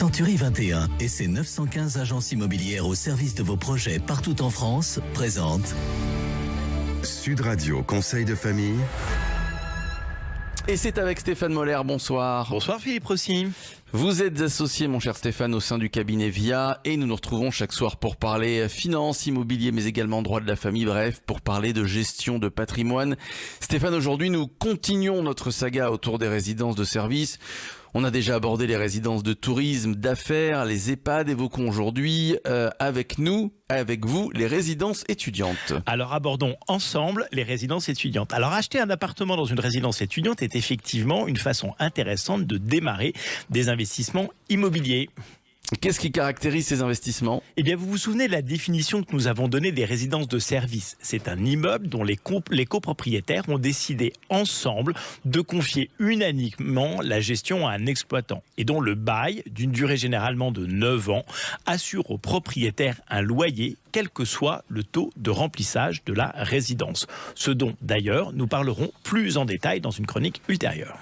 Century 21 et ses 915 agences immobilières au service de vos projets partout en France présentent Sud Radio Conseil de famille. Et c'est avec Stéphane Moller, bonsoir. Bonsoir Philippe Rossi. Vous êtes associé, mon cher Stéphane, au sein du cabinet VIA et nous nous retrouvons chaque soir pour parler finance, immobilier, mais également droit de la famille, bref, pour parler de gestion de patrimoine. Stéphane, aujourd'hui, nous continuons notre saga autour des résidences de service. On a déjà abordé les résidences de tourisme, d'affaires, les EHPAD. Évoquons aujourd'hui avec vous, les résidences étudiantes. Alors abordons ensemble les résidences étudiantes. Alors acheter un appartement dans une résidence étudiante est effectivement une façon intéressante de démarrer des investissements immobiliers. Qu'est-ce qui caractérise ces investissements ? Eh bien, vous vous souvenez de la définition que nous avons donnée des résidences de service. C'est un immeuble dont les copropriétaires ont décidé ensemble de confier unanimement la gestion à un exploitant et dont le bail, d'une durée généralement de 9 ans, assure au propriétaire un loyer, quel que soit le taux de remplissage de la résidence. Ce dont, d'ailleurs, nous parlerons plus en détail dans une chronique ultérieure.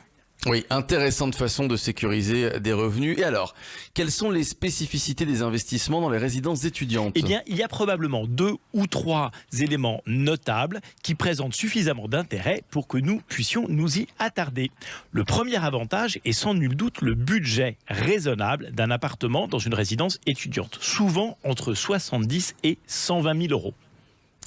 Oui, intéressante façon de sécuriser des revenus. Et alors, quelles sont les spécificités des investissements dans les résidences étudiantes ? Eh bien, il y a probablement 2 ou 3 éléments notables qui présentent suffisamment d'intérêt pour que nous puissions nous y attarder. Le premier avantage est sans nul doute le budget raisonnable d'un appartement dans une résidence étudiante, souvent entre 70 et 120 000 euros.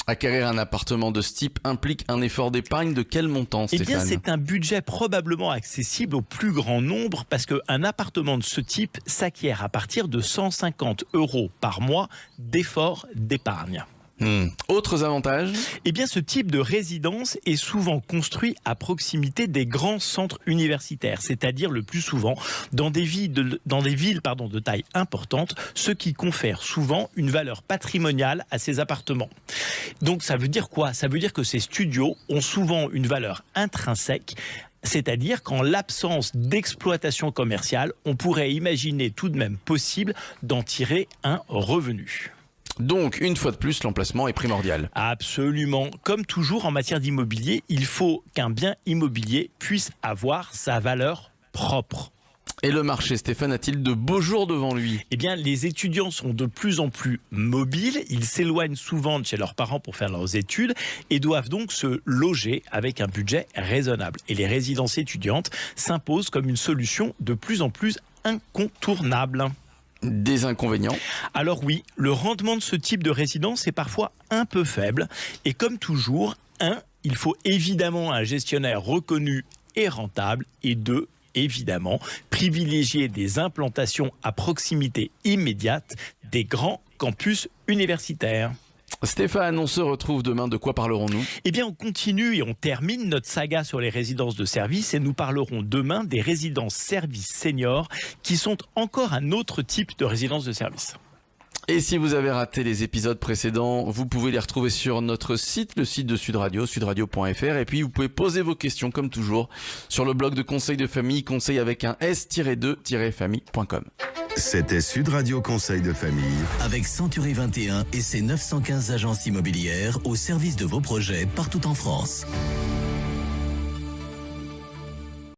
Acquérir un appartement de ce type implique un effort d'épargne de quel montant, Stéphane ? Eh bien, c'est un budget probablement accessible au plus grand nombre parce qu'un appartement de ce type s'acquiert à partir de 150 € par mois d'effort d'épargne. Autres avantages ? Eh bien, ce type de résidence est souvent construit à proximité des grands centres universitaires, c'est-à-dire le plus souvent dans des villes de taille importante, ce qui confère souvent une valeur patrimoniale à ces appartements. Donc, ça veut dire quoi ? Ça veut dire que ces studios ont souvent une valeur intrinsèque. C'est-à-dire qu'en l'absence d'exploitation commerciale, on pourrait imaginer tout de même possible d'en tirer un revenu. Donc, une fois de plus, l'emplacement est primordial. Absolument. Comme toujours en matière d'immobilier, il faut qu'un bien immobilier puisse avoir sa valeur propre. Et le marché, Stéphane, a-t-il de beaux jours devant lui ? Eh bien, les étudiants sont de plus en plus mobiles. Ils s'éloignent souvent de chez leurs parents pour faire leurs études et doivent donc se loger avec un budget raisonnable. Et les résidences étudiantes s'imposent comme une solution de plus en plus incontournable. Des inconvénients ? Alors oui, le rendement de ce type de résidence est parfois un peu faible. Et comme toujours, il faut évidemment un gestionnaire reconnu et rentable. Et 2, évidemment, privilégier des implantations à proximité immédiate des grands campus universitaires. Stéphane, on se retrouve demain. De quoi parlerons-nous ? Eh bien, on continue et on termine notre saga sur les résidences de service et nous parlerons demain des résidences services seniors qui sont encore un autre type de résidence de service. Et si vous avez raté les épisodes précédents, vous pouvez les retrouver sur notre site, le site de Sud Radio, sudradio.fr. Et puis, vous pouvez poser vos questions, comme toujours, sur le blog de Conseil de famille, conseil avec un s-2-famille.com. C'était Sud Radio Conseil de famille. avec Century 21 et ses 915 agences immobilières au service de vos projets partout en France.